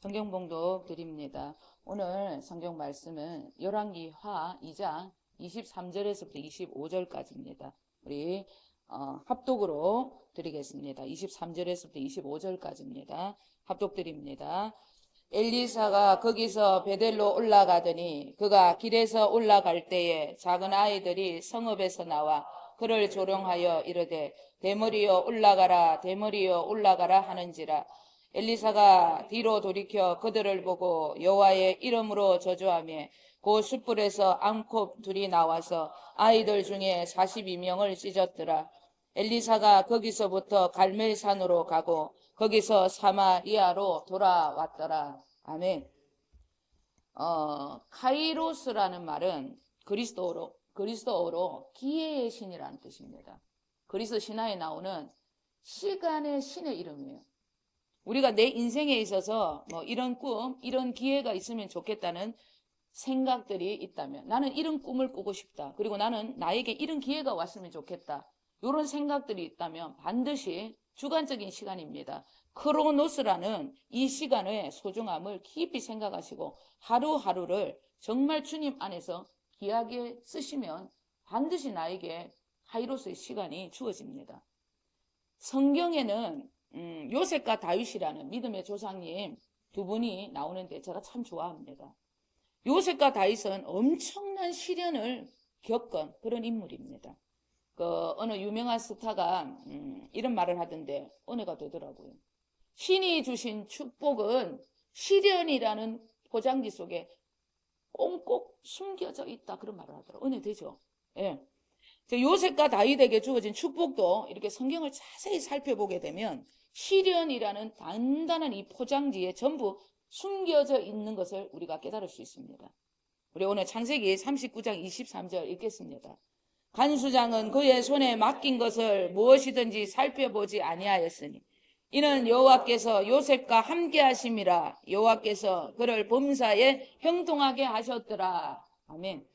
성경 봉독 드립니다. 오늘 성경 말씀은 열왕기하 2장 23절에서부터 25절까지입니다. 우리 합독으로 드리겠습니다. 23절에서부터 25절까지입니다. 합독 드립니다. 엘리사가 거기서 베델로 올라가더니 그가 길에서 올라갈 때에 작은 아이들이 성읍에서 나와 그를 조롱하여 이르되 대머리여 올라가라 대머리여 올라가라 하는지라. 엘리사가 뒤로 돌이켜 그들을 보고 여호와의 이름으로 저주하며 그 숯불에서 앙콥 둘이 나와서 아이들 중에 42명을 찢었더라. 엘리사가 거기서부터 갈멜산으로 가고 거기서 사마리아로 돌아왔더라. 아멘. 카이로스라는 말은 그리스도어로 기회의 신이라는 뜻입니다. 그리스도 신화에 나오는 시간의 신의 이름이에요. 우리가 내 인생에 있어서 이런 꿈, 이런 기회가 있으면 좋겠다는 생각들이 있다면, 나는 이런 꿈을 꾸고 싶다. 그리고 나는 나에게 이런 기회가 왔으면 좋겠다. 이런 생각들이 있다면 반드시 주관적인 시간입니다. 크로노스라는 이 시간의 소중함을 깊이 생각하시고 하루하루를 정말 주님 안에서 귀하게 쓰시면 반드시 나에게 카이로스의 시간이 주어집니다. 성경에는 요셉과 다윗이라는 믿음의 조상님 두 분이 나오는데 제가 참 좋아합니다. 요셉과 다윗은 엄청난 시련을 겪은 그런 인물입니다. 어느 유명한 스타가 이런 말을 하던데 은혜가 되더라고요. 신이 주신 축복은 시련이라는 포장지 속에 꽁꽁 숨겨져 있다, 그런 말을 하더라고요. 은혜 되죠? 예. 요셉과 다윗에게 주어진 축복도 이렇게 성경을 자세히 살펴보게 되면 시련이라는 단단한 이 포장지에 전부 숨겨져 있는 것을 우리가 깨달을 수 있습니다. 우리 오늘 창세기 39장 23절 읽겠습니다. 간수장은 그의 손에 맡긴 것을 무엇이든지 살펴보지 아니하였으니 이는 여호와께서 요셉과 함께 하심이라. 여호와께서 그를 범사에 형통하게 하셨더라. 아멘.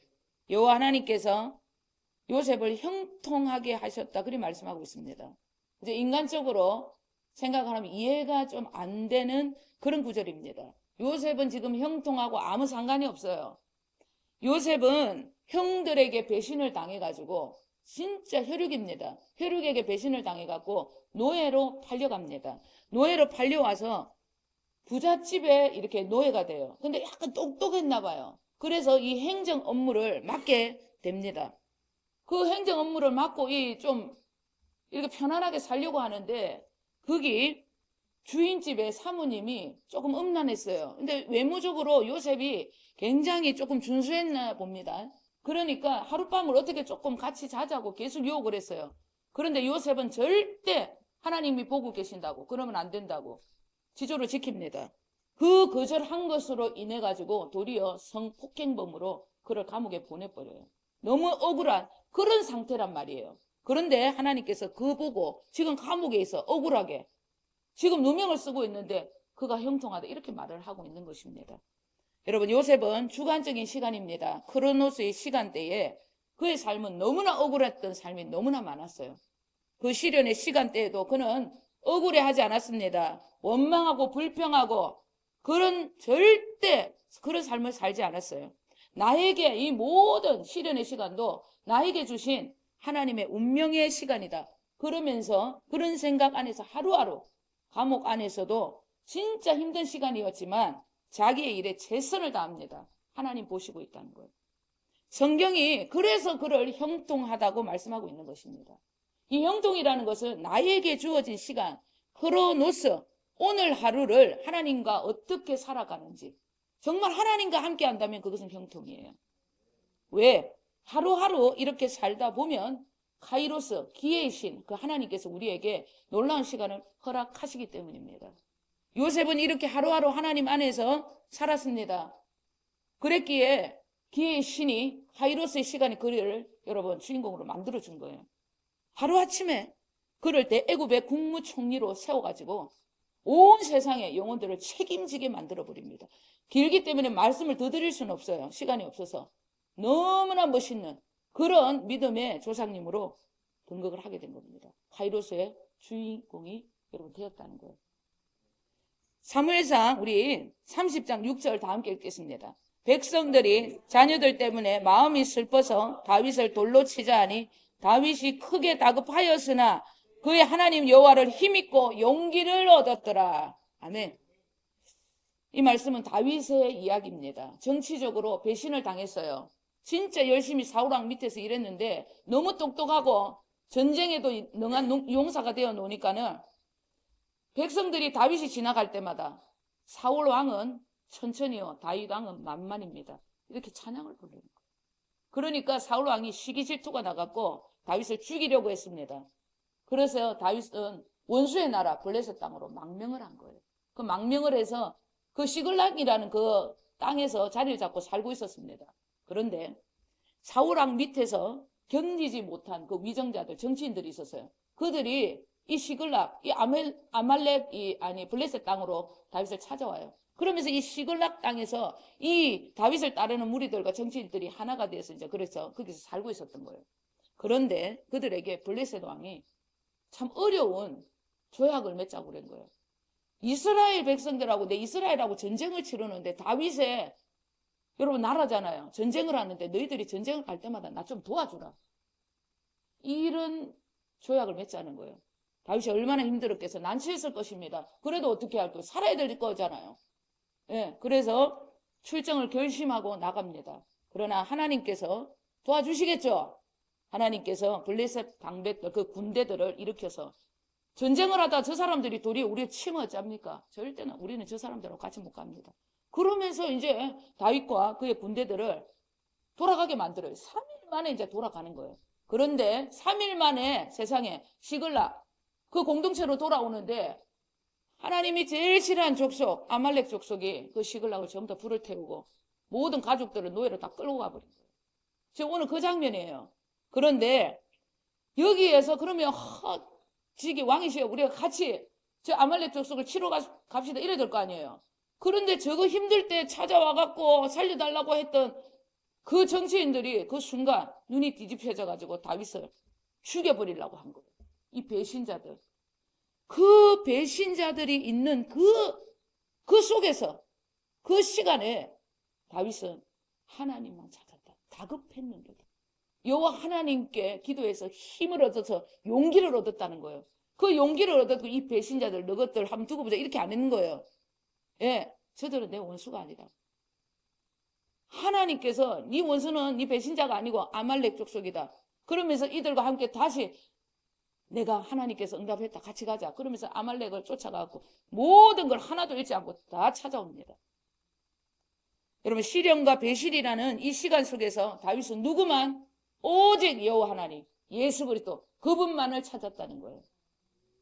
여호와 하나님께서 요셉을 형통하게 하셨다, 그리 말씀하고 있습니다. 이제 인간적으로 생각하면 이해가 좀 안 되는 그런 구절입니다. 요셉은 지금 형통하고 아무 상관이 없어요. 요셉은 형들에게 배신을 당해가지고 진짜 혈육입니다. 혈육에게 배신을 당해갖고 노예로 팔려갑니다. 노예로 팔려와서 부잣집에 이렇게 노예가 돼요. 근데 약간 똑똑했나 봐요. 그래서 이 행정 업무를 맡게 됩니다. 그 행정 업무를 맡고 좀 이렇게 편안하게 살려고 하는데 거기 주인집의 사모님이 조금 음란했어요. 근데 외모적으로 요셉이 굉장히 조금 준수했나 봅니다. 그러니까 하룻밤을 어떻게 조금 같이 자자고 계속 유혹을 했어요. 그런데 요셉은 절대 하나님이 보고 계신다고, 그러면 안 된다고 지조를 지킵니다. 그 거절한 것으로 인해 가지고 도리어 성폭행범으로 그를 감옥에 보내버려요. 너무 억울한 그런 상태란 말이에요. 그런데 하나님께서 그 보고 지금 감옥에 있어 억울하게 지금 누명을 쓰고 있는데 그가 형통하다, 이렇게 말을 하고 있는 것입니다. 여러분, 요셉은 주관적인 시간입니다. 크로노스의 시간대에 그의 삶은 너무나 억울했던 삶이 너무나 많았어요. 그 시련의 시간대에도 그는 억울해하지 않았습니다. 원망하고 불평하고 절대 그런 삶을 살지 않았어요. 나에게 이 모든 시련의 시간도 나에게 주신 하나님의 운명의 시간이다, 그러면서 그런 생각 안에서 하루하루 감옥 안에서도 진짜 힘든 시간이었지만 자기의 일에 최선을 다합니다. 하나님 보시고 있다는 거예요. 성경이 그래서 그를 형통하다고 말씀하고 있는 것입니다. 이 형통이라는 것은 나에게 주어진 시간, 크로노스, 오늘 하루를 하나님과 어떻게 살아가는지, 정말 하나님과 함께 한다면 그것은 형통이에요. 왜? 하루하루 이렇게 살다 보면 카이로스, 기회의 신, 그 하나님께서 우리에게 놀라운 시간을 허락하시기 때문입니다. 요셉은 이렇게 하루하루 하나님 안에서 살았습니다. 그랬기에 기회의 신이 카이로스의 시간이 그를 여러분 주인공으로 만들어준 거예요. 하루아침에 그를 대애굽의 국무총리로 세워가지고 온 세상의 영혼들을 책임지게 만들어버립니다. 길기 때문에 말씀을 더 드릴 수는 없어요. 시간이 없어서. 너무나 멋있는 그런 믿음의 조상님으로 등극을 하게 된 겁니다. 카이로스의 주인공이 여러분 되었다는 거예요. 사무엘상 우리 30장 6절 다 함께 읽겠습니다. 백성들이 자녀들 때문에 마음이 슬퍼서 다윗을 돌로 치자 하니 다윗이 크게 다급하였으나 그의 하나님 여호와를 힘입고 용기를 얻었더라. 아멘. 이 말씀은 다윗의 이야기입니다. 정치적으로 배신을 당했어요. 진짜 열심히 사울왕 밑에서 일했는데 너무 똑똑하고 전쟁에도 능한 용사가 되어 놓으니까는 백성들이 다윗이 지나갈 때마다 사울왕은 천천히요, 다윗왕은 만만입니다. 이렇게 찬양을 부르는 거예요. 그러니까 사울왕이 시기 질투가 나갔고 다윗을 죽이려고 했습니다. 그래서 다윗은 원수의 나라 블레셋 땅으로 망명을 한 거예요. 그 망명을 해서 그 시글락이라는 그 땅에서 자리를 잡고 살고 있었습니다. 그런데 사울왕 밑에서 견디지 못한 그 위정자들, 정치인들이 있었어요. 그들이 이 시글락, 이 아말렉, 블레셋 땅으로 다윗을 찾아와요. 그러면서 이 시글락 땅에서 이 다윗을 따르는 무리들과 정치인들이 하나가 돼서 이제 그래서 거기서 살고 있었던 거예요. 그런데 그들에게 블레셋 왕이 참 어려운 조약을 맺자고 그런 거예요. 이스라엘 백성들하고 내 이스라엘하고 전쟁을 치르는데 다윗의 여러분 나라잖아요. 전쟁을 하는데 너희들이 전쟁을 갈 때마다 나 좀 도와주라. 이런 조약을 맺자는 거예요. 다윗이 얼마나 힘들었겠어. 난처했을 것입니다. 그래도 어떻게 할 거예요? 살아야 될 거잖아요. 예, 그래서 출정을 결심하고 나갑니다. 그러나 하나님께서 도와주시겠죠? 하나님께서 블레셋 방백들, 그 군대들을 일으켜서 전쟁을 하다 저 사람들이 도리어 우리를 치면 어쩝니까? 절대는 우리는 저 사람들하고 같이 못 갑니다. 그러면서 이제 다윗과 그의 군대들을 돌아가게 만들어요. 3일 만에 이제 돌아가는 거예요. 그런데 3일 만에 세상에 시글락 그 공동체로 돌아오는데 하나님이 제일 싫어한 족속 아말렉 족속이 그 시글락을 전부 다 불을 태우고 모든 가족들을 노예로 다 끌고 가버린 거예요. 지금 오늘 그 장면이에요. 그런데 여기에서 그러면 지기 왕이시여 우리가 같이 저 아말렉 족속을 치러 갑시다 이래야 될 거 아니에요. 그런데 저거 힘들 때 찾아와갖고 살려달라고 했던 그 정치인들이 그 순간 눈이 뒤집혀져가지고 다윗을 죽여버리려고 한 거예요. 이 배신자들. 그 배신자들이 있는 그 속에서 그 시간에 다윗은 하나님만 찾았다. 다급했는데도 여호와 하나님께 기도해서 힘을 얻어서 용기를 얻었다는 거예요. 그 용기를 얻었고 이 배신자들 너것들 한번 두고 보자 이렇게 안 했는 거예요. 예, 저들은 내 원수가 아니다. 하나님께서 네 원수는 네 배신자가 아니고 아말렉 족속이다. 그러면서 이들과 함께 다시 내가 하나님께서 응답했다. 같이 가자. 그러면서 아말렉을 쫓아가고 모든 걸 하나도 잃지 않고 다 찾아옵니다. 여러분 시련과 배신이라는 이 시간 속에서 다윗은 누구만 오직 여호와 하나님 예수 그리스도 그분만을 찾았다는 거예요.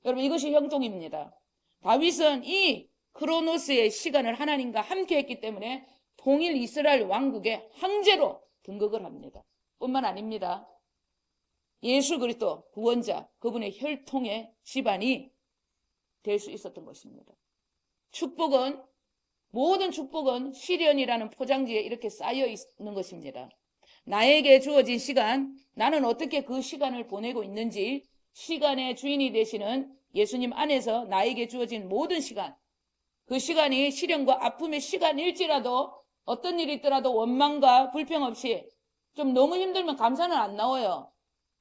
여러분 이것이 형통입니다. 다윗은 이 크로노스의 시간을 하나님과 함께 했기 때문에 통일 이스라엘 왕국의 황제로 등극을 합니다. 뿐만 아닙니다. 예수 그리스도 구원자 그분의 혈통의 집안이 될 수 있었던 것입니다. 축복은 모든 축복은 시련이라는 포장지에 이렇게 쌓여 있는 것입니다. 나에게 주어진 시간, 나는 어떻게 그 시간을 보내고 있는지 시간의 주인이 되시는 예수님 안에서 나에게 주어진 모든 시간, 그 시간이 시련과 아픔의 시간일지라도 어떤 일이 있더라도 원망과 불평 없이 좀 너무 힘들면 감사는 안 나와요.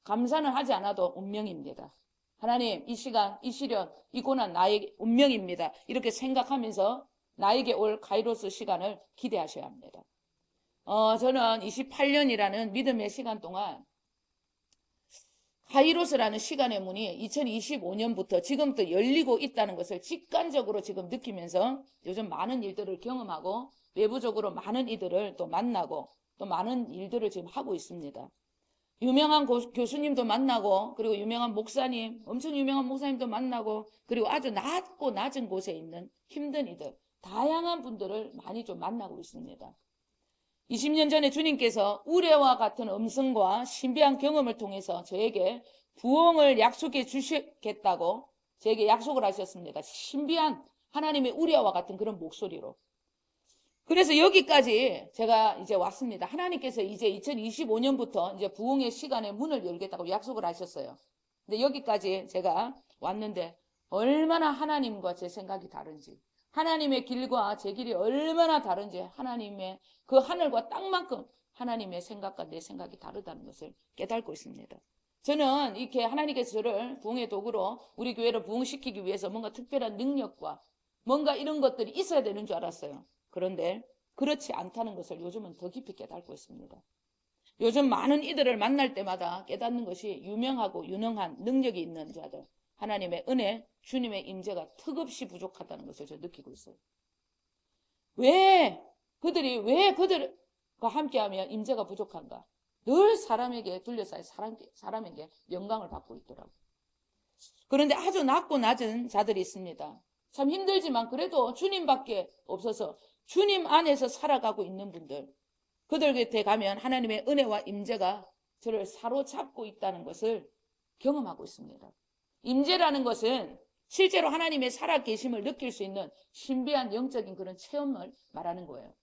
감사는 하지 않아도 운명입니다. 하나님 이 시간, 이 시련, 이 고난 나의 운명입니다. 이렇게 생각하면서 나에게 올 카이로스 시간을 기대하셔야 합니다. 저는 28년이라는 믿음의 시간 동안 카이로스라는 시간의 문이 2025년부터 지금부터 열리고 있다는 것을 직관적으로 지금 느끼면서 요즘 많은 일들을 경험하고 외부적으로 많은 이들을 또 만나고 또 많은 일들을 지금 하고 있습니다. 유명한 교수님도 만나고 그리고 유명한 목사님, 엄청 유명한 목사님도 만나고 그리고 아주 낮고 낮은 곳에 있는 힘든 이들, 다양한 분들을 많이 좀 만나고 있습니다. 20년 전에 주님께서 우레와 같은 음성과 신비한 경험을 통해서 저에게 부흥을 약속해 주시겠다고 저에게 약속을 하셨습니다. 신비한 하나님의 우레와 같은 그런 목소리로. 그래서 여기까지 제가 이제 왔습니다. 하나님께서 이제 2025년부터 이제 부흥의 시간에 문을 열겠다고 약속을 하셨어요. 근데 여기까지 제가 왔는데 얼마나 하나님과 제 생각이 다른지, 하나님의 길과 제 길이 얼마나 다른지, 하나님의 그 하늘과 땅만큼 하나님의 생각과 내 생각이 다르다는 것을 깨닫고 있습니다. 저는 이렇게 하나님께서 저를 부흥의 도구로 우리 교회를 부흥시키기 위해서 뭔가 특별한 능력과 뭔가 이런 것들이 있어야 되는 줄 알았어요. 그런데 그렇지 않다는 것을 요즘은 더 깊이 깨닫고 있습니다. 요즘 많은 이들을 만날 때마다 깨닫는 것이 유명하고 유능한 능력이 있는 자들, 하나님의 은혜, 주님의 임재가 턱없이 부족하다는 것을 저 느끼고 있어요. 왜 그들과 함께하면 임재가 부족한가? 늘 사람에게 둘러싸여 사람에게 영광을 받고 있더라고요. 그런데 아주 낮고 낮은 자들이 있습니다. 참 힘들지만 그래도 주님밖에 없어서 주님 안에서 살아가고 있는 분들, 그들 곁에 가면 하나님의 은혜와 임재가 저를 사로잡고 있다는 것을 경험하고 있습니다. 임재라는 것은 실제로 하나님의 살아계심을 느낄 수 있는 신비한 영적인 그런 체험을 말하는 거예요.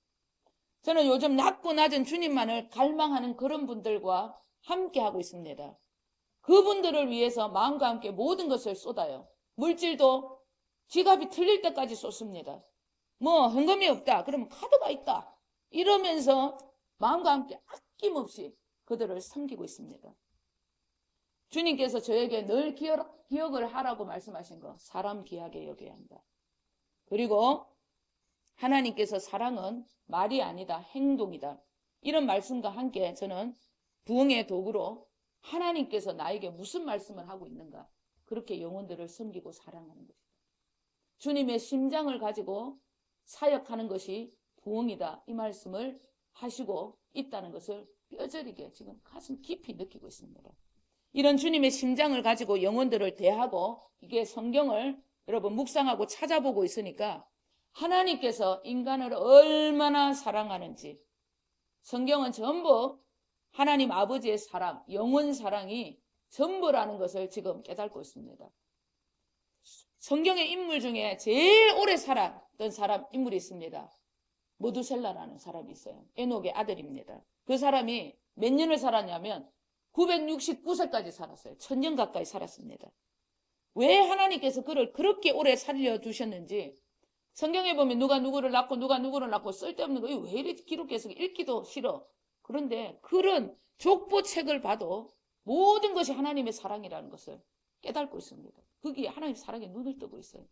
저는 요즘 낮고 낮은 주님만을 갈망하는 그런 분들과 함께하고 있습니다. 그분들을 위해서 마음과 함께 모든 것을 쏟아요. 물질도 지갑이 틀릴 때까지 쏟습니다. 뭐 현금이 없다 그러면 카드가 있다 이러면서 마음과 함께 아낌없이 그들을 섬기고 있습니다. 주님께서 저에게 늘 기억을 하라고 말씀하신 거, 사람 귀하게 여겨야 한다. 그리고 하나님께서 사랑은 말이 아니다, 행동이다. 이런 말씀과 함께 저는 부흥의 도구로 하나님께서 나에게 무슨 말씀을 하고 있는가, 그렇게 영혼들을 섬기고 사랑하는 것이다. 주님의 심장을 가지고 사역하는 것이 부흥이다, 이 말씀을 하시고 있다는 것을 뼈저리게 지금 가슴 깊이 느끼고 있습니다. 이런 주님의 심장을 가지고 영혼들을 대하고 이게 성경을 여러분 묵상하고 찾아보고 있으니까 하나님께서 인간을 얼마나 사랑하는지, 성경은 전부 하나님 아버지의 사랑, 영원 사랑이 전부라는 것을 지금 깨닫고 있습니다. 성경의 인물 중에 제일 오래 살았던 인물이 있습니다. 모두셀라라는 사람이 있어요. 에녹의 아들입니다. 그 사람이 몇 년을 살았냐면 969세까지 살았어요. 1000년 가까이 살았습니다. 왜 하나님께서 그를 그렇게 오래 살려두셨는지 성경에 보면 누가 누구를 낳고 누가 누구를 낳고 쓸데없는 거 왜 이렇게 기록해서 읽기도 싫어. 그런데 그런 족보책을 봐도 모든 것이 하나님의 사랑이라는 것을 깨닫고 있습니다. 거기에 하나님의 사랑에 눈을 뜨고 있어요.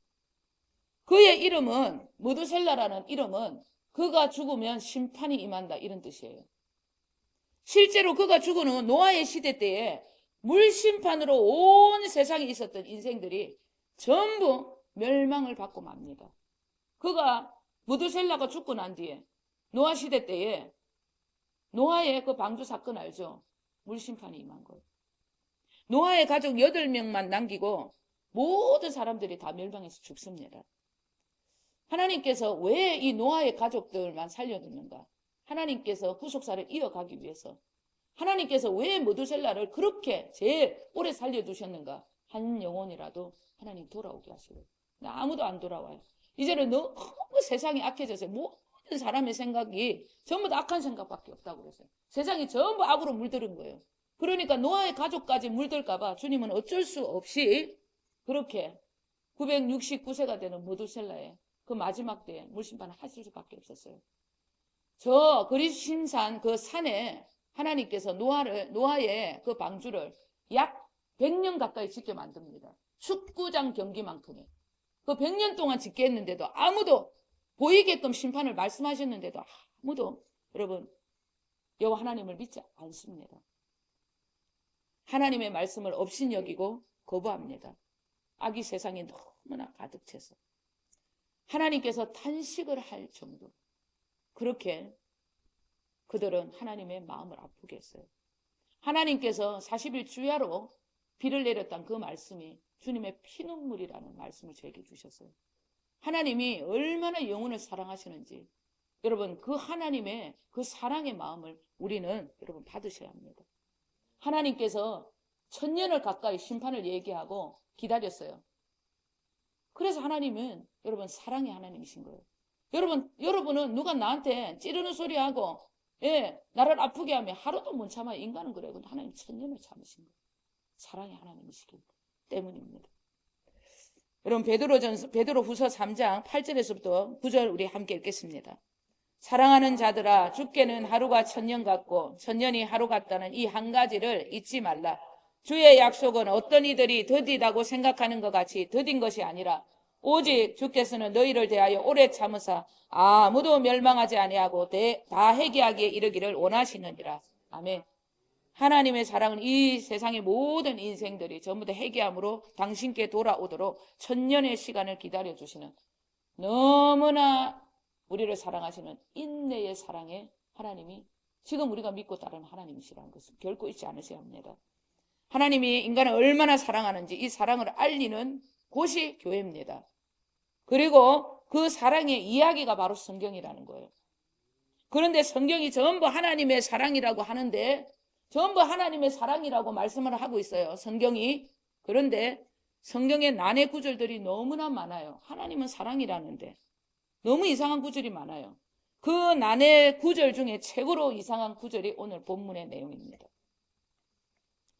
그의 이름은, 모두셀라라는 이름은 그가 죽으면 심판이 임한다 이런 뜻이에요. 실제로 그가 죽은 후 노아의 시대 때에 물심판으로 온 세상에 있었던 인생들이 전부 멸망을 받고 맙니다. 모두셀라가 죽고 난 뒤에 노아 시대 때에 노아의 그 방주 사건 알죠? 물심판이 임한 거예요. 노아의 가족 8명만 남기고 모든 사람들이 다 멸망해서 죽습니다. 하나님께서 왜 이 노아의 가족들만 살려두는가? 하나님께서 구속사를 이어가기 위해서. 하나님께서 왜 모두셀라를 그렇게 제일 오래 살려두셨는가? 한 영혼이라도 하나님 돌아오게 하시고. 아무도 안 돌아와요. 이제는 너무 세상이 악해져서 모든 사람의 생각이 전부 다 악한 생각밖에 없다고 그랬어요. 세상이 전부 악으로 물들은 거예요. 그러니까 노아의 가족까지 물들까 봐 주님은 어쩔 수 없이 그렇게 969세가 되는 모두셀라의 그 마지막 때에 물심판을 하실 수밖에 없었어요. 저 그리심산 그 산에 하나님께서 노아의 그 방주를 약 100년 가까이 짓게 만듭니다. 축구장 경기만큼의. 그 100년 동안 짓게 했는데도 아무도 보이게끔 심판을 말씀하셨는데도 아무도 여러분 여호와 하나님을 믿지 않습니다. 하나님의 말씀을 업신여기고 거부합니다. 악이 세상에 너무나 가득 차서 하나님께서 탄식을 할 정도 그렇게 그들은 하나님의 마음을 아프게 했어요. 하나님께서 40일 주야로 비를 내렸던 그 말씀이 주님의 피눈물이라는 말씀을 저에게 주셨어요. 하나님이 얼마나 영혼을 사랑하시는지 여러분 그 하나님의 그 사랑의 마음을 우리는 여러분 받으셔야 합니다. 하나님께서 1000년을 가까이 심판을 얘기하고 기다렸어요. 그래서 하나님은 여러분 사랑의 하나님이신 거예요. 여러분은 누가 나한테 찌르는 소리하고 나를 아프게 하면 하루도 못 참아요. 인간은 그래요. 근데 하나님 1000년을 참으신 거예요. 사랑의 하나님이시기 때문입니다. 여러분 베드로후서 3장 8절에서부터 9절 우리 함께 읽겠습니다. 사랑하는 자들아, 주께는 하루가 천년 같고 천년이 하루 같다는 이 한 가지를 잊지 말라. 주의 약속은 어떤 이들이 더디다고 생각하는 것 같이 더딘 것이 아니라 오직 주께서는 너희를 대하여 오래 참으사 아무도 멸망하지 아니하고 다 회개하기에 이르기를 원하시느니라. 아멘. 하나님의 사랑은 이 세상의 모든 인생들이 전부 다 회개함으로 당신께 돌아오도록 천년의 시간을 기다려주시는 너무나 우리를 사랑하시는 인내의 사랑에 하나님이 지금 우리가 믿고 따르는 하나님이시라는 것을 결코 잊지 않으셔야 합니다. 하나님이 인간을 얼마나 사랑하는지 이 사랑을 알리는 곳이 교회입니다. 그리고 그 사랑의 이야기가 바로 성경이라는 거예요. 그런데 성경이 전부 하나님의 사랑이라고 하는데 전부 하나님의 사랑이라고 말씀을 하고 있어요. 성경이. 그런데 성경의 난해 구절들이 너무나 많아요. 하나님은 사랑이라는데 너무 이상한 구절이 많아요. 그 난해 구절 중에 최고로 이상한 구절이 오늘 본문의 내용입니다.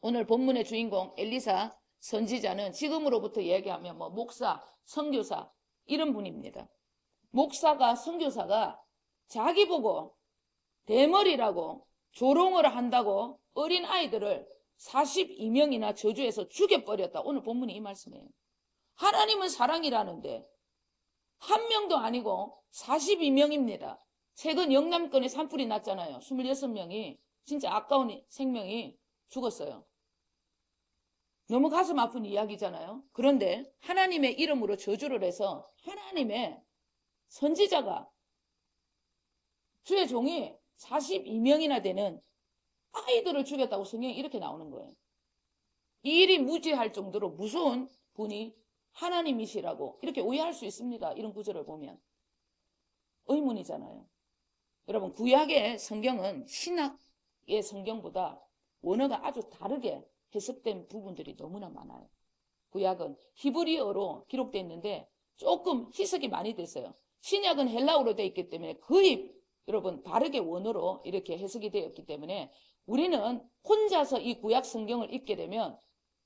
오늘 본문의 주인공 엘리사 선지자는 지금으로부터 얘기하면 목사, 선교사 이런 분입니다. 목사가 선교사가 자기 보고 대머리라고 조롱을 한다고 어린 아이들을 42명이나 저주해서 죽여버렸다. 오늘 본문이 이 말씀이에요. 하나님은 사랑이라는데 한 명도 아니고 42명입니다. 최근 영남권에 산불이 났잖아요. 26명이 진짜 아까운 생명이 죽었어요. 너무 가슴 아픈 이야기잖아요. 그런데 하나님의 이름으로 저주를 해서 하나님의 선지자가 주의 종이 42명이나 되는 아이들을 죽였다고 성경에 이렇게 나오는 거예요. 이 일이 무지할 정도로 무서운 분이 하나님이시라고 이렇게 오해할 수 있습니다. 이런 구절을 보면 의문이잖아요. 여러분 구약의 성경은 신약의 성경보다 원어가 아주 다르게 해석된 부분들이 너무나 많아요. 구약은 히브리어로 기록되어 있는데 조금 희석이 많이 됐어요. 신약은 헬라어로 되어 있기 때문에 거의 여러분 다르게 원어로 이렇게 해석이 되었기 때문에 우리는 혼자서 이 구약 성경을 읽게 되면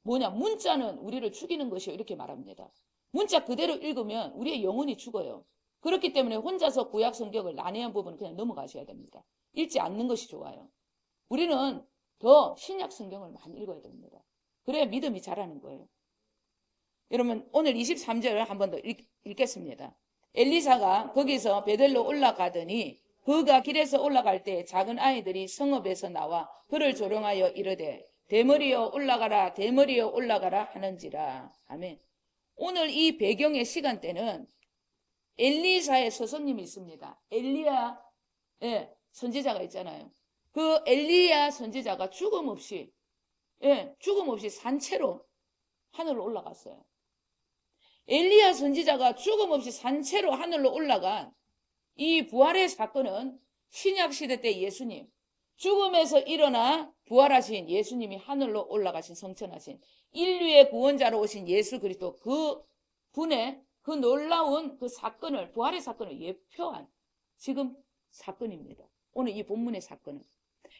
문자는 우리를 죽이는 것이요 이렇게 말합니다. 문자 그대로 읽으면 우리의 영혼이 죽어요. 그렇기 때문에 혼자서 구약 성경을 난해한 부분은 그냥 넘어가셔야 됩니다. 읽지 않는 것이 좋아요. 우리는 더 신약 성경을 많이 읽어야 됩니다. 그래야 믿음이 자라는 거예요. 여러분 오늘 23절을 한 번 더 읽겠습니다. 엘리사가 거기서 베델로 올라가더니 그가 길에서 올라갈 때 작은 아이들이 성읍에서 나와 그를 조롱하여 이르되 대머리여 올라가라 대머리여 올라가라 하는지라. 아멘. 오늘 이 배경의 시간대는 엘리사의 스승님이 있습니다. 엘리야 선지자가 있잖아요. 그 엘리야 선지자가 죽음 없이 산채로 하늘로 올라갔어요. 엘리야 선지자가 죽음 없이 산채로 하늘로 올라간 이 부활의 사건은 신약시대 때 예수님, 죽음에서 일어나 부활하신 예수님이 하늘로 올라가신 성천하신 인류의 구원자로 오신 예수 그리스도 그 분의 그 놀라운 그 사건을 부활의 사건을 예표한 지금 사건입니다. 오늘 이 본문의 사건은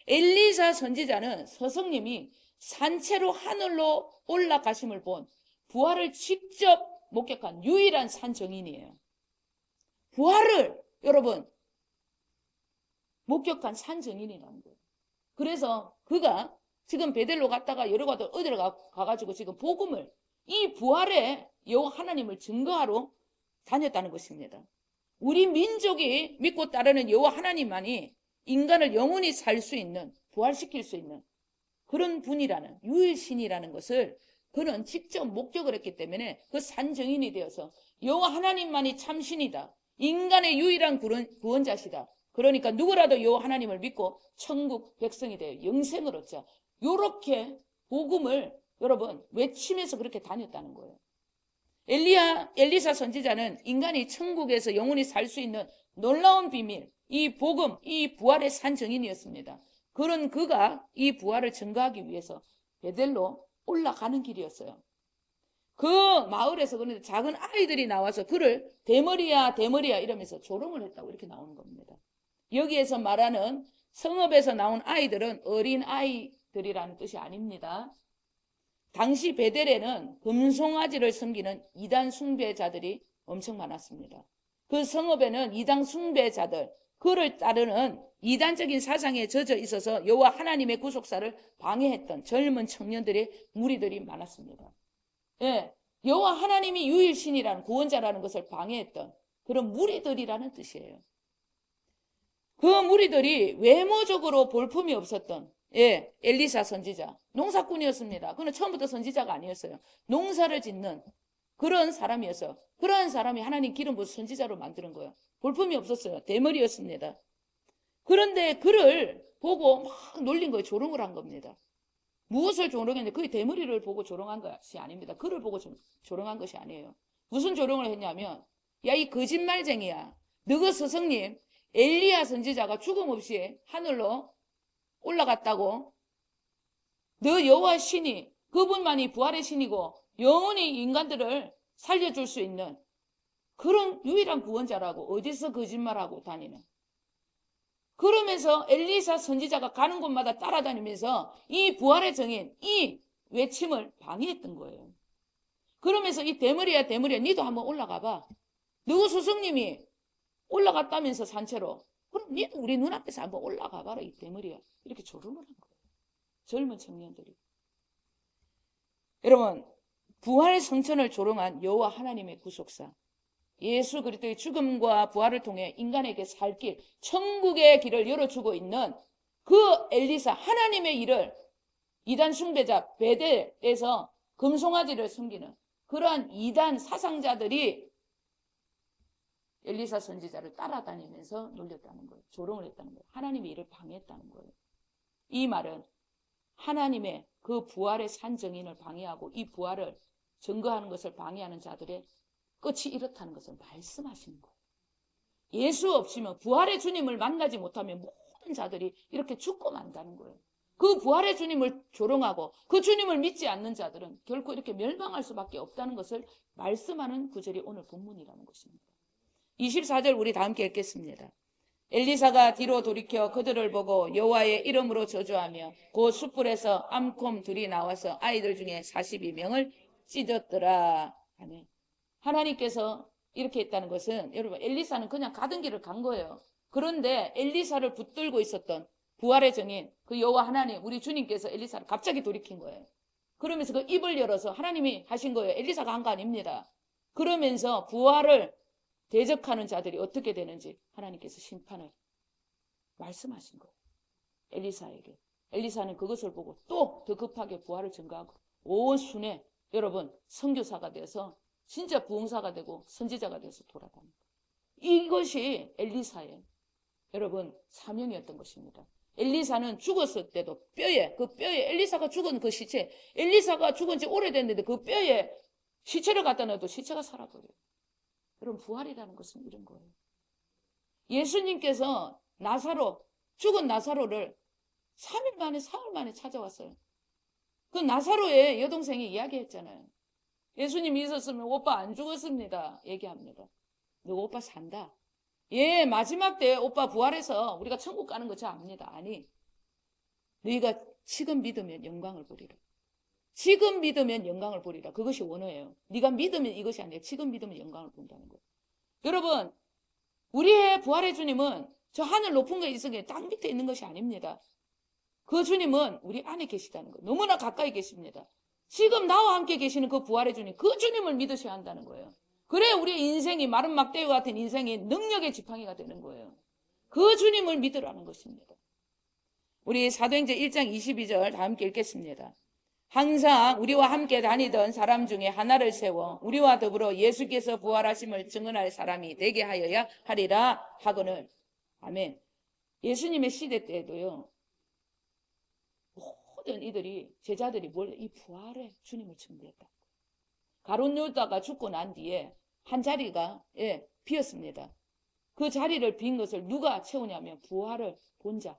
엘리사 선지자는 스승님이 산채로 하늘로 올라가심을 본 부활을 직접 목격한 유일한 산증인이에요. 부활을 여러분 목격한 산증인이라는 거예요. 그래서 그가 지금 베델로 갔다가 여러 가지 어디로 가가지고 지금 복음을 이 부활의 여호와 하나님을 증거하러 다녔다는 것입니다. 우리 민족이 믿고 따르는 여호와 하나님만이 인간을 영원히 살 수 있는 부활시킬 수 있는 그런 분이라는 유일신이라는 것을 그는 직접 목격을 했기 때문에 그 산증인이 되어서 여호와 하나님만이 참신이다. 인간의 유일한 구원자시다. 그러니까 누구라도 여호와 하나님을 믿고 천국 백성이 되어 영생을 얻자. 요렇게 복음을 여러분 외치면서 그렇게 다녔다는 거예요. 엘리사 선지자는 인간이 천국에서 영원히 살 수 있는 놀라운 비밀, 이 복음, 이 부활의 산증인이었습니다. 그런 그가 이 부활을 증거하기 위해서 베델로 올라가는 길이었어요. 그 마을에서 그런데 작은 아이들이 나와서 그를 대머리야 대머리야 이러면서 조롱을 했다고 이렇게 나오는 겁니다. 여기에서 말하는 성읍에서 나온 아이들은 어린 아이들이라는 뜻이 아닙니다. 당시 베델에는 금송아지를 섬기는 이단 숭배자들이 엄청 많았습니다. 그 성읍에는 이단 숭배자들, 그를 따르는 이단적인 사상에 젖어 있어서 여호와 하나님의 구속사를 방해했던 젊은 청년들의 무리들이 많았습니다. 예, 여호와 하나님이 유일신이라는 구원자라는 것을 방해했던 그런 무리들이라는 뜻이에요. 그 무리들이 외모적으로 볼품이 없었던 엘리사 선지자, 농사꾼이었습니다. 그는 처음부터 선지자가 아니었어요. 농사를 짓는 그런 사람이었어요. 그러한 사람이 하나님 기름 부어서 선지자로 만드는 거예요. 볼품이 없었어요. 대머리였습니다. 그런데 그를 보고 막 놀린 거예요. 조롱을 한 겁니다. 무엇을 조롱했는데 그의 대머리를 보고 조롱한 것이 아닙니다. 그를 보고 조롱한 것이 아니에요. 무슨 조롱을 했냐면, 야, 이 거짓말쟁이야. 너그 스승님 엘리야 선지자가 죽음 없이 하늘로 올라갔다고, 너 여호와 신이 그분만이 부활의 신이고 영원히 인간들을 살려줄 수 있는 그런 유일한 구원자라고 어디서 거짓말하고 다니는. 그러면서 엘리사 선지자가 가는 곳마다 따라다니면서 이 부활의 증인, 이 외침을 방해했던 거예요. 그러면서 이 대머리야 니도 한번 올라가봐. 누구 스승님이 올라갔다면서 산채로. 그럼 니도 우리 눈앞에서 한번 올라가봐라 이 대머리야. 이렇게 조롱을 한 거예요. 젊은 청년들이. 여러분, 부활의 성천을 조롱한 여호와 하나님의 구속사, 예수 그리스도의 죽음과 부활을 통해 인간에게 살 길, 천국의 길을 열어주고 있는 그 엘리사, 하나님의 일을 이단 숭배자 베델에서 금송아지를 섬기는 그러한 이단 사상자들이 엘리사 선지자를 따라다니면서 놀렸다는 거예요. 조롱을 했다는 거예요. 하나님의 일을 방해했다는 거예요. 이 말은 하나님의 그 부활의 산 증인을 방해하고 이 부활을 증거하는 것을 방해하는 자들의 끝이 이렇다는 것을 말씀하시는 거예요. 예수 없이면, 부활의 주님을 만나지 못하면 모든 자들이 이렇게 죽고 만다는 거예요. 그 부활의 주님을 조롱하고 그 주님을 믿지 않는 자들은 결코 이렇게 멸망할 수밖에 없다는 것을 말씀하는 구절이 오늘 본문이라는 것입니다. 24절 우리 다 함께 읽겠습니다. 엘리사가 뒤로 돌이켜 그들을 보고 여호와의 이름으로 저주하며 그 숯불에서 암곰 둘이 나와서 아이들 중에 42명을 찢었더라. 아멘. 하나님께서 이렇게 했다는 것은, 여러분, 엘리사는 그냥 가던 길을 간 거예요. 그런데 엘리사를 붙들고 있었던 부활의 증인, 그 여호와 하나님, 우리 주님께서 엘리사를 갑자기 돌이킨 거예요. 그러면서 그 입을 열어서 하나님이 하신 거예요. 엘리사가 한 거 아닙니다. 그러면서 부활을 대적하는 자들이 어떻게 되는지 하나님께서 심판을 말씀하신 거예요. 엘리사에게. 엘리사는 그것을 보고 또 더 급하게 부활을 증거하고 온 순회, 여러분, 선교사가 돼서 진짜 부흥사가 되고 선지자가 돼서 돌아다닙니다. 이것이 엘리사의, 여러분, 사명이었던 것입니다. 엘리사는 죽었을 때도 그 뼈에 엘리사가 죽은 그 시체, 엘리사가 죽은 지 오래됐는데 그 뼈에 시체를 갖다 놔도 시체가 살아버려요. 여러분, 부활이라는 것은 이런 거예요. 예수님께서 죽은 나사로를 3일 만에, 사흘 만에 찾아왔어요. 그 나사로의 여동생이 이야기했잖아요. 예수님이 있었으면 오빠 안 죽었습니다. 얘기합니다. 너 오빠 산다. 예, 마지막 때 오빠 부활해서 우리가 천국 가는 거 저 압니다. 아니, 너희가 지금 믿으면 영광을 보리라. 지금 믿으면 영광을 보리라. 그것이 원어예요. 네가 믿으면 이것이 아니라 지금 믿으면 영광을 본다는 거예요. 여러분, 우리의 부활의 주님은 저 하늘 높은 곳에 있는 게 땅 밑에 있는 것이 아닙니다. 그 주님은 우리 안에 계시다는 거예요. 너무나 가까이 계십니다. 지금 나와 함께 계시는 그 부활의 주님, 그 주님을 믿으셔야 한다는 거예요. 그래야 우리의 인생이 마른 막대기와 같은 인생이 능력의 지팡이가 되는 거예요. 그 주님을 믿으라는 것입니다. 우리 사도행전 1장 22절 다 함께 읽겠습니다. 항상 우리와 함께 다니던 사람 중에 하나를 세워 우리와 더불어 예수께서 부활하심을 증언할 사람이 되게 하여야 하리라 하거늘. 아멘. 예수님의 시대 때에도요, 모든 이들이, 제자들이 이 부활의 주님을 증거했다. 가룟 유다가 죽고 난 뒤에 한 자리가 비었습니다. 그 자리를 빈 것을 누가 채우냐면 부활을 본 자,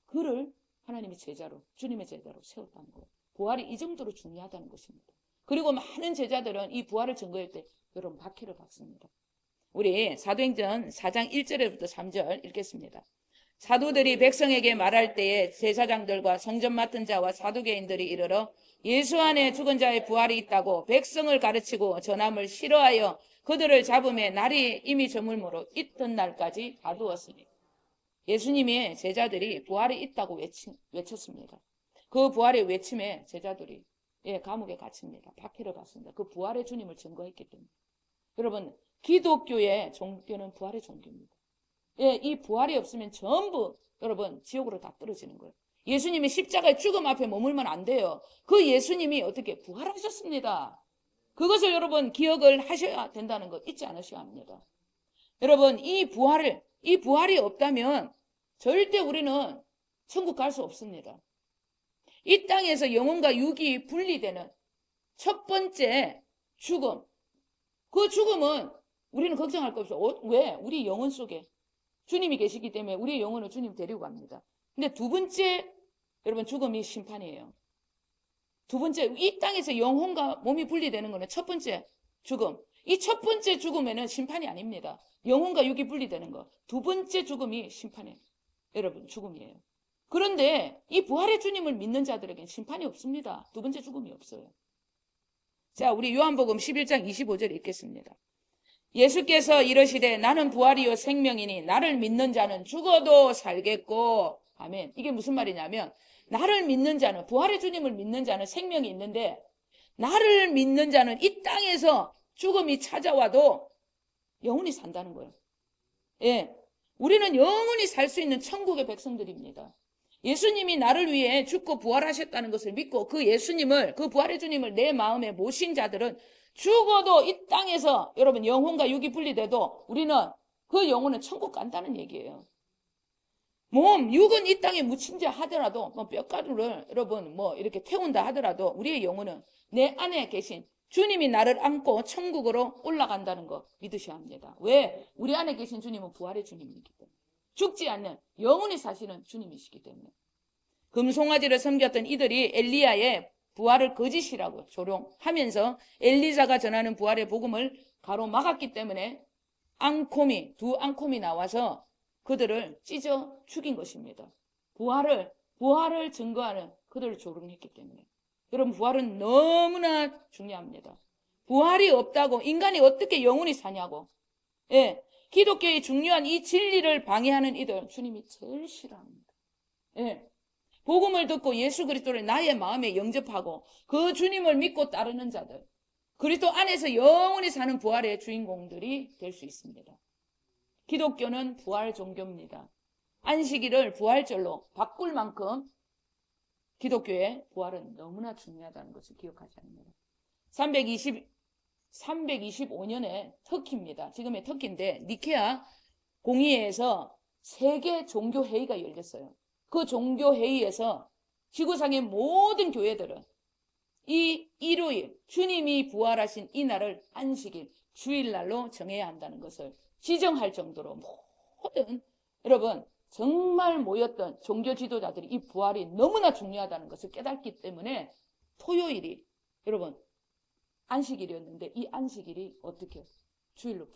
그를 하나님의 제자로, 주님의 제자로 세웠다는 거예요. 부활이 이 정도로 중요하다는 것입니다. 그리고 많은 제자들은 이 부활을 증거할 때 여러분 박해를 받습니다. 우리 사도행전 4장 1절부터 3절 읽겠습니다. 사도들이 백성에게 말할 때에 제사장들과 성전 맡은 자와 사두개인들이 이르러 예수 안에 죽은 자의 부활이 있다고 백성을 가르치고 전함을 싫어하여 그들을 잡음에 날이 이미 저물므로 이튿날까지 가두었으니. 예수님의 제자들이 부활이 있다고 외쳤습니다. 그 부활의 외침에 제자들이 감옥에 갇힙니다. 박해를 받습니다. 그 부활의 주님을 증거했기 때문에. 여러분, 기독교의 종교는 부활의 종교입니다. 이 부활이 없으면 전부 여러분 지옥으로 다 떨어지는 거예요. 예수님이 십자가의 죽음 앞에 머물면 안 돼요. 그 예수님이 어떻게 부활하셨습니다. 그것을 여러분 기억을 하셔야 된다는 거 잊지 않으셔야 합니다. 여러분, 이 부활이 없다면 절대 우리는 천국 갈 수 없습니다. 이 땅에서 영혼과 육이 분리되는 첫 번째 죽음. 그 죽음은 우리는 걱정할 거 없어요. 왜? 우리 영혼 속에 주님이 계시기 때문에 우리의 영혼을 주님 데리고 갑니다. 근데 두 번째 여러분 죽음이 심판이에요. 두 번째, 이 땅에서 영혼과 몸이 분리되는 것은 첫 번째 죽음. 이 첫 번째 죽음에는 심판이 아닙니다. 영혼과 육이 분리되는 것. 두 번째 죽음이 심판이에요. 여러분, 죽음이에요. 그런데 이 부활의 주님을 믿는 자들에게는 심판이 없습니다. 두 번째 죽음이 없어요. 자, 우리 요한복음 11장 25절 읽겠습니다. 예수께서 이르시되 나는 부활이요 생명이니 나를 믿는 자는 죽어도 살겠고. 아멘. 이게 무슨 말이냐면 나를 믿는 자는, 부활의 주님을 믿는 자는 생명이 있는데 나를 믿는 자는 이 땅에서 죽음이 찾아와도 영원히 산다는 거예요. 우리는 영원히 살 수 있는 천국의 백성들입니다. 예수님이 나를 위해 죽고 부활하셨다는 것을 믿고 그 예수님을, 그 부활의 주님을 내 마음에 모신 자들은 죽어도 이 땅에서 여러분 영혼과 육이 분리돼도 우리는 그 영혼은 천국 간다는 얘기예요. 육은 이 땅에 묻힌 자 하더라도 뼈가루를 여러분 이렇게 태운다 하더라도 우리의 영혼은 내 안에 계신 주님이 나를 안고 천국으로 올라간다는 거 믿으셔야 합니다. 왜? 우리 안에 계신 주님은 부활의 주님이기 때문에. 죽지 않는 영원히 사시는 주님이시기 때문에. 금송아지를 섬겼던 이들이 엘리야의 부활을 거짓이라고 조롱하면서 엘리사가 전하는 부활의 복음을 가로막았기 때문에 두 앙콤이 나와서 그들을 찢어 죽인 것입니다. 부활을 증거하는 그들을 조롱했기 때문에. 여러분, 부활은 너무나 중요합니다. 부활이 없다고 인간이 어떻게 영원히 사냐고. 기독교의 중요한 이 진리를 방해하는 이들 주님이 제일 싫어합니다. 복음을 듣고 예수 그리스도를 나의 마음에 영접하고 그 주님을 믿고 따르는 자들, 그리스도 안에서 영원히 사는 부활의 주인공들이 될 수 있습니다. 기독교는 부활 종교입니다. 안식일을 부활절로 바꿀 만큼 기독교의 부활은 너무나 중요하다는 것을 기억하셔야 합니다. 325년에 터키입니다. 지금의 터키인데 니케아 공의회에서 세계 종교회의가 열렸어요. 그 종교회의에서 지구상의 모든 교회들은 이 일요일 주님이 부활하신 이 날을 안식일 주일날로 정해야 한다는 것을 지정할 정도로 모든 여러분 정말 모였던 종교 지도자들이 이 부활이 너무나 중요하다는 것을 깨닫기 때문에 토요일이 여러분 안식일이었는데 이 안식일이 어떻게 주일로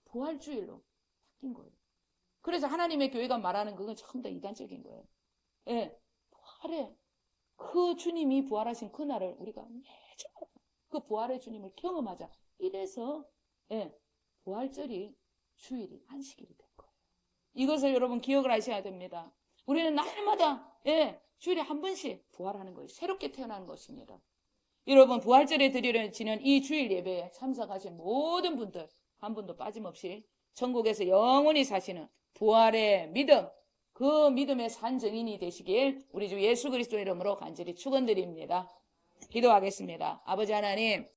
부활주일로 바뀐 거예요. 그래서 하나님의 교회가 말하는 그건 전부 다 이단적인 거예요. 부활에 그 주님이 부활하신 그날을 우리가 매주 그 부활의 주님을 경험하자. 이래서 부활절이 주일이 안식일이 된 거예요. 이것을 여러분 기억을 하셔야 됩니다. 우리는 날마다 주일에 한 번씩 부활하는 거예요. 새롭게 태어나는 것입니다. 여러분 부활절에 드리려지는 이 주일 예배에 참석하신 모든 분들 한 분도 빠짐없이 천국에서 영원히 사시는 부활의 믿음, 그 믿음의 산 증인이 되시길 우리 주 예수 그리스도 이름으로 간절히 축원드립니다. 기도하겠습니다. 아버지 하나님,